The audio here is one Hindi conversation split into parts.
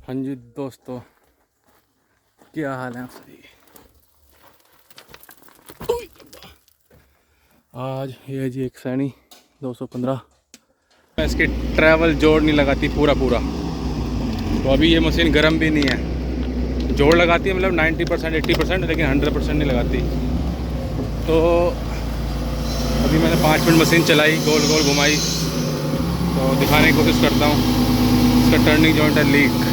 हाँ जी दोस्तों, क्या हाल है आप सभी। आज ये जी एक सैनी 215 इसकी ट्रैवल जोड़ नहीं लगाती पूरा। तो अभी ये मशीन गर्म भी नहीं है, जोड़ लगाती है मतलब 90% 80%, लेकिन 100% नहीं लगाती। तो अभी मैंने 5 मिनट मशीन चलाई, गोल गोल घुमाई, तो दिखाने की कोशिश करता हूँ। इसका टर्निंग जॉइंट है लीक।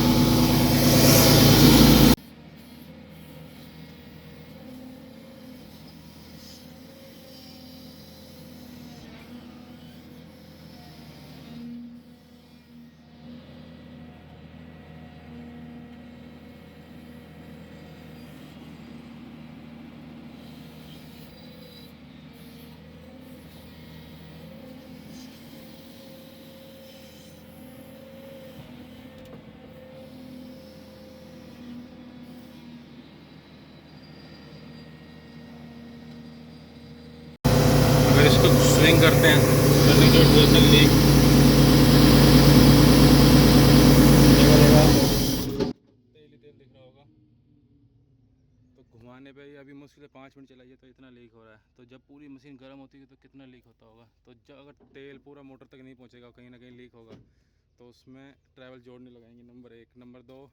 अगर इसको स्विंग करते हैं टर्निंग जॉइंट से लीक तेल दिख रहा होगा। तो घुमाने पे ही अभी मुश्किल से 5 मिनट चलाइए तो इतना लीक हो रहा है। तो जब पूरी मशीन गर्म होती है तो कितना लीक होता होगा। तो जब अगर तेल पूरा मोटर तक नहीं पहुंचेगा, कहीं ना कहीं लीक होगा, तो उसमें ट्रैवल जोड़ने लगाएंगे। नंबर 1। नंबर 2,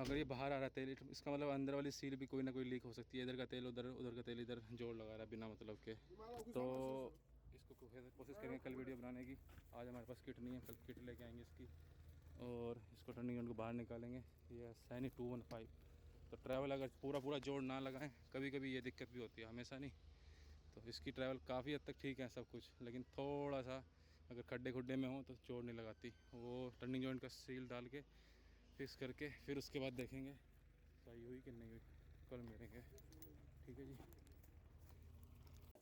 अगर ये बाहर आ रहा है तेल, इसका मतलब अंदर वाली सील भी कोई ना कोई लीक हो सकती है। इधर का तेल उधर, उधर का तेल इधर, जोड़ लगा रहा है बिना मतलब के। तो इसको कोशिश करेंगे कल वीडियो बनाने की। आज हमारे पास किट नहीं है, कल किट लेके आएंगे इसकी और इसको टर्निंग जॉइंट को बाहर निकालेंगे। ये सैनी 215। तो ट्रैवल अगर पूरा जोड़ ना लगाएं, कभी कभी ये दिक्कत भी होती है, हमेशा नहीं। तो इसकी ट्रैवल काफ़ी हद तक ठीक है सब कुछ, लेकिन थोड़ा सा अगर खड्डे खुड्डे में हो तो जोड़ नहीं लगाती। वो टर्निंग जॉइंट का सील डाल के फिक्स करके फिर उसके बाद देखेंगे सही हुई कि नहीं हुई, कल मिलेंगे। ठीक है जी।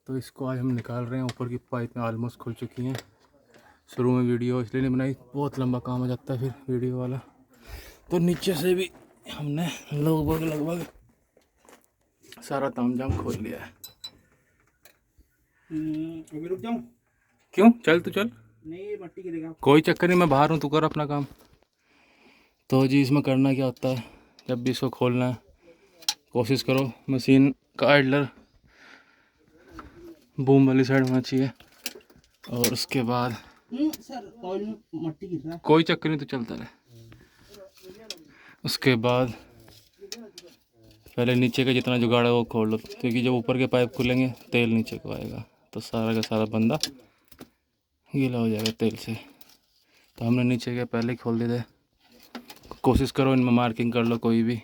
तो इसको आज हम निकाल रहे हैं। ऊपर की पाइपें ऑलमोस्ट खुल चुकी हैं। शुरू में वीडियो इसलिए नहीं बनाई, बहुत लंबा काम हो जाता है फिर वीडियो वाला। तो नीचे से भी हमने लगभग सारा तामझाम खोल लिया है। अभी रुक जाऊं? क्यों, चल तू चल। नहीं, मट्टी गिरेगा। कोई चक्कर नहीं, मैं बाहर हूँ, तू कर अपना काम। तो जी इसमें करना क्या होता है, जब भी इसको खोलना है कोशिश करो मशीन का आइडलर बूम वाली साइड होना चाहिए। और उसके बाद सर ऑयल में मट्टी गिर रहा है। कोई चक्कर नहीं, तो चलता रहे। उसके बाद पहले नीचे का जितना जुगाड़ है वो खोल लो, क्योंकि जब ऊपर के पाइप खुलेंगे तेल नीचे को आएगा, तो सारा का सारा बंदा गीला हो जाएगा तेल से। तो हमने नीचे के पहले ही खोल दिए थे। कोशिश करो इनमें मार्किंग कर लो कोई भी,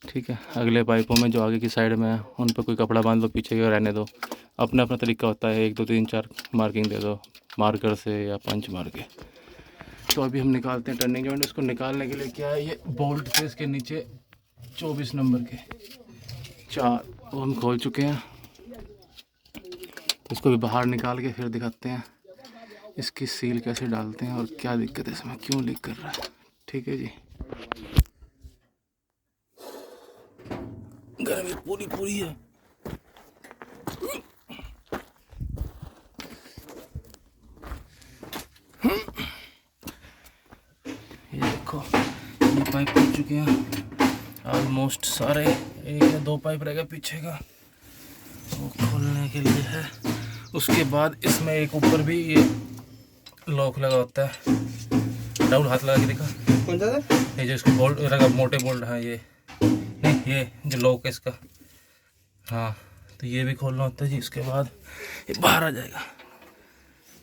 ठीक है। अगले पाइपों में जो आगे की साइड में है उन पर कोई कपड़ा बांध लो, पीछे के रहने दो। अपना अपना तरीका होता है, 1 2 3 4 मार्किंग दे दो मार्कर से या पंच मार के। तो अभी हम निकालते हैं टर्निंग जॉइंट। उसको निकालने के लिए क्या है, ये बोल्ट थे इसके नीचे 24 नंबर के 4, वो हम खोल चुके हैं। तो इसको भी बाहर निकाल के फिर दिखाते हैं इसकी सील कैसे डालते हैं और क्या दिक्कत है इसमें, क्यों लीक कर रहा है। ठीक है जी। गर्मी पूरी है। ये देखो, ये पाइप खुल चुके हैं ऑलमोस्ट सारे। 1 या 2 पाइप रह गया पीछे का, वो खोलने के लिए है। उसके बाद इसमें एक ऊपर भी ये लॉक लगा होता है। डाउन हाथ लगा के देखा, कौन सा था? ये जो इसको बोल्ट लगा, मोटे बोल्ट है ये, नहीं ये जो लॉक है इसका, हाँ। तो ये भी खोलना होता है जी। इसके बाद ये बाहर आ जाएगा।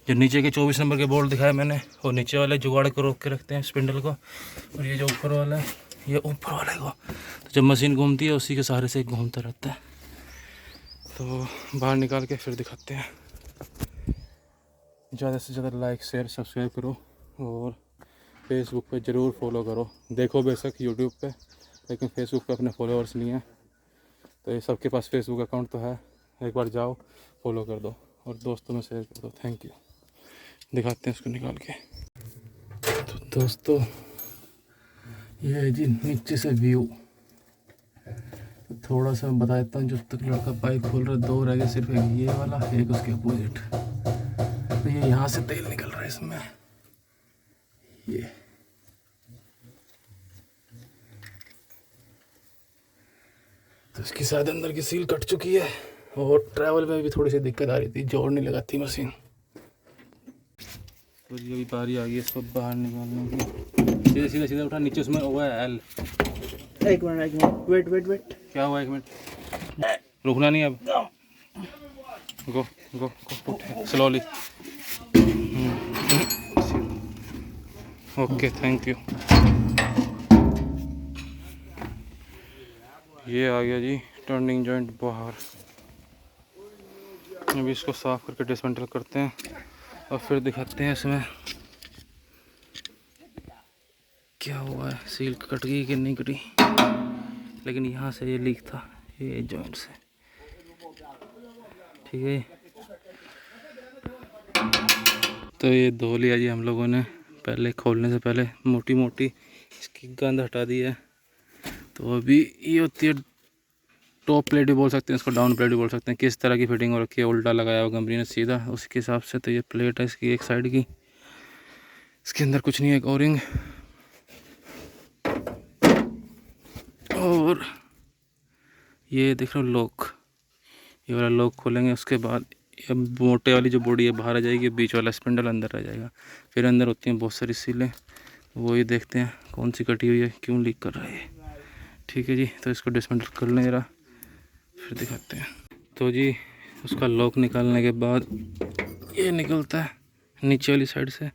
जो नीचे के 24 नंबर के बोल्ट दिखाए मैंने, वो नीचे वाले जुगाड़ को रोक के रखते हैं स्पिंडल को, और ये जो ऊपर वाला है ये ऊपर वाले को। तो जब मशीन घूमती है उसी के सहारे से घूमता रहता है। तो बाहर निकाल के फिर दिखाते हैं। ज़्यादा से ज़्यादा लाइक शेयर सब्सक्राइब करो और फेसबुक पे ज़रूर फॉलो करो। देखो बेशक यूट्यूब पे, लेकिन फेसबुक पे अपने फॉलोअर्स नहीं है। तो ये सबके पास फेसबुक अकाउंट तो है, एक बार जाओ फॉलो कर दो और दोस्तों में शेयर कर दो। Thank you. दिखाते हैं इसको निकाल के। तो दोस्तों ये है जी नीचे से व्यू। तो थोड़ा सा बता देता हूँ, जब तक लड़का पाइप खोल रहा है 2 रह गए सिर्फ, एक ये वाला, एक उसके अपोजिट। तो ये यहाँ से तेल निकल रहा है इसमें, ये इसकी शायद अंदर की सील कट चुकी है और ट्रैवल में भी थोड़ी सी दिक्कत आ रही थी, जोड़ नहीं लगाती मशीन। तो ये भी बारी आ गई इसको बाहर निकालने की। सीधे सीधे सीधे उठा, नीचे उसमें हुआ है एल। एक मिनट वेट वेट वेट। क्या हुआ? 1 मिनट, रुकना नहीं अब। गो गो गो, उठ स्लोली। Okay thank you. ये आ गया जी टर्निंग जॉइंट बाहर। अभी इसको साफ करके डिसमेंटल करते हैं और फिर दिखाते हैं इसमें क्या हुआ है। सील कट गई कि नहीं कटी, लेकिन यहाँ से ये लीक था, ये जॉइंट से। ठीक है, तो ये धो लिया जी हम लोगों ने। पहले खोलने से पहले मोटी मोटी इसकी गंद हटा दी है। तो अभी ये होती है टॉप प्लेट भी बोल सकते हैं इसको, डाउन प्लेट भी बोल सकते हैं। किस तरह की फिटिंग हो रखी है, उल्टा लगाया हुआ कंपनी ने सीधा, उसके हिसाब से। तो ये प्लेट है इसकी एक साइड की, इसके अंदर कुछ नहीं है, एक ओरिंग। और ये देख रहे हो लॉक, ये वाला लॉक खोलेंगे, उसके बाद अब मोटे वाली जो बॉडी है बाहर आ जाएगी, बीच वाला स्पिंडल अंदर रह जाएगा। फिर अंदर होती हैं बहुत सारी सीलें, वो ये देखते हैं कौन सी कटी हुई है, क्यों लीक कर रहा है। ठीक है जी, तो इसको डिसमेंटल कर लें जरा, फिर दिखाते हैं। तो जी उसका लॉक निकालने के बाद ये निकलता है नीचे वाली साइड से,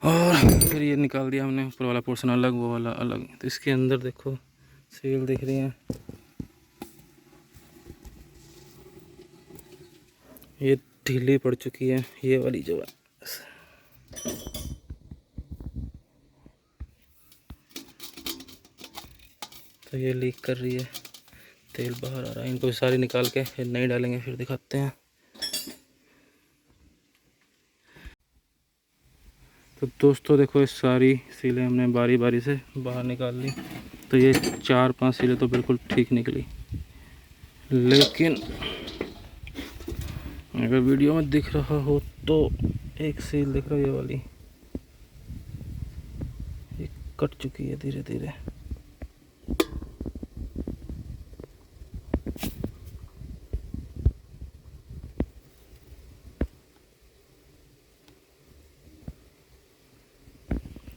और फिर ये निकाल दिया हमने, ऊपर वाला पोर्शन अलग, वो वाला अलग। तो इसके अंदर देखो सील दिख रही है, ये ढीली पड़ चुकी है, ये वाली जो है। तो ये लीक कर रही है, तेल बाहर आ रहा है। इनको सारी निकाल के फिर नहीं डालेंगे, फिर दिखाते हैं। तो दोस्तों देखो, इस सारी सीलें हमने बारी बारी से बाहर निकाल ली। तो ये 4-5 सीलें तो बिल्कुल ठीक निकली, लेकिन अगर वीडियो में दिख रहा हो तो एक सील दिख रहा है, ये वाली, ये कट चुकी है धीरे धीरे।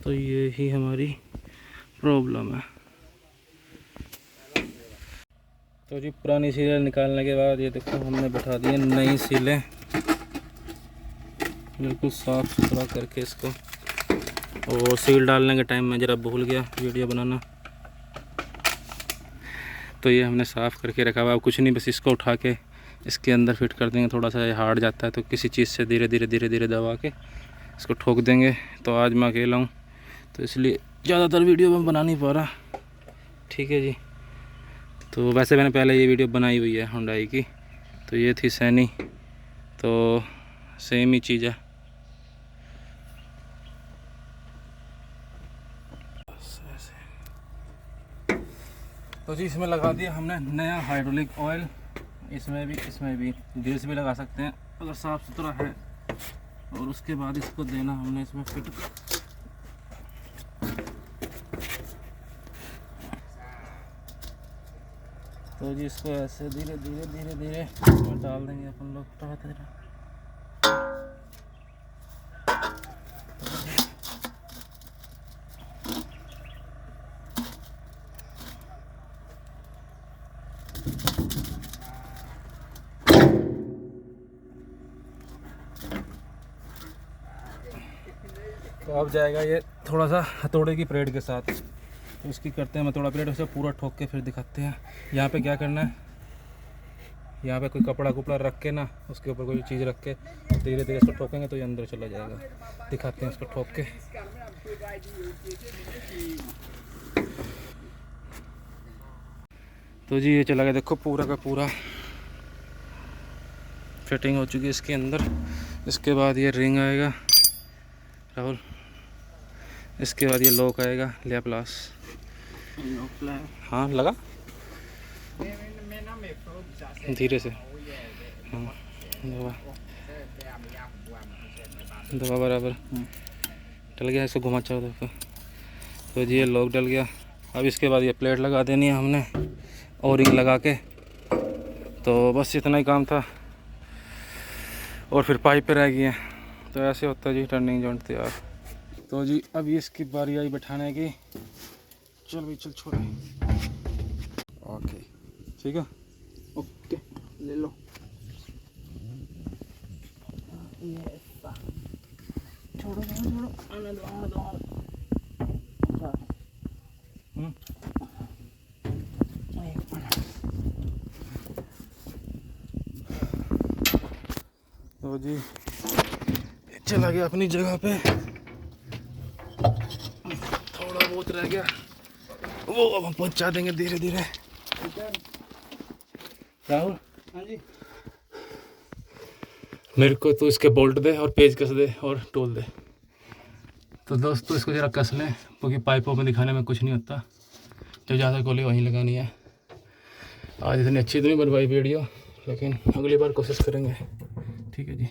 तो ये ही हमारी प्रॉब्लम है। तो जी पुरानी सीलें निकालने के बाद ये देखो हमने बैठा दी नई सीलें, बिल्कुल साफ़ सुथरा करके इसको। और सील डालने के टाइम में ज़रा भूल गया वीडियो बनाना, तो ये हमने साफ़ करके रखा हुआ। अब कुछ नहीं, बस इसको उठा के इसके अंदर फिट कर देंगे। थोड़ा सा हार्ड जाता है, तो किसी चीज़ से धीरे धीरे दबा के इसको ठोक देंगे। तो आज मैं अकेला हूँ, तो इसलिए ज़्यादातर वीडियो में बना नहीं पा रहा। ठीक है जी, तो वैसे मैंने पहले ये वीडियो बनाई हुई है हुंडई की, तो ये थी सैनी, तो सेम ही चीज़ है। तो जी इसमें लगा दिया हमने नया हाइड्रोलिक ऑयल, इसमें भी ग्रीस भी लगा सकते हैं अगर साफ़ सुथरा है। और उसके बाद इसको देना हमने इसमें फिट। तो जी इसको ऐसे धीरे धीरे इसमें डाल देंगे अपन लोग। तो अब जाएगा ये थोड़ा सा हथौड़े की परेड के साथ। तो इसकी करते हैं हथौड़ा परेड, उसे पूरा ठोक के फिर दिखाते हैं। यहाँ पे क्या करना है, यहाँ पे कोई कपड़ा कुपड़ा रख के ना, उसके ऊपर कोई चीज़ रख के धीरे धीरे इसको ठोकेंगे तो ये अंदर चला जाएगा। दिखाते हैं इसको ठोक के। तो जी ये चला गया, देखो पूरा का पूरा फिटिंग हो चुकी है इसके अंदर। इसके बाद ये रिंग आएगा राहुल, इसके बाद ये लॉक आएगा लैप्लास। हाँ लगा धीरे से, हाँ दबा बराबर डल गया। इसको घुमा चाहो तो जी ये लॉक डल गया। अब इसके बाद ये प्लेट लगा देनी है हमने, ओरिंग लगा के। तो बस इतना ही काम था और फिर पाइपें रह गई हैं। तो ऐसे होता है जी टर्निंग जॉइंट तैयार। तो जी अभी इसकी बारी आई बैठाने की। चल भाई चल छोड़। ओके ठीक है। ओके ले लो। छोड़ो छोड़ो छोड़ो, आने दो आने दो। तो जी चला गया अपनी जगह पे। थोड़ा बहुत रह गया वो अब हम पहुंचा देंगे धीरे धीरे। राहुल हाँ जी। मेरे को तो इसके बोल्ट दे और पेज कस दे और टोल दे। तो दोस्तों इसको ज़रा कस लें क्योंकि पाइपों में दिखाने में कुछ नहीं होता, जो ज़्यादा गोली वहीं लगानी है। आज इतनी अच्छी तो नहीं बनवाई वीडियो, लेकिन अगली बार कोशिश करेंगे। ठीक है जी।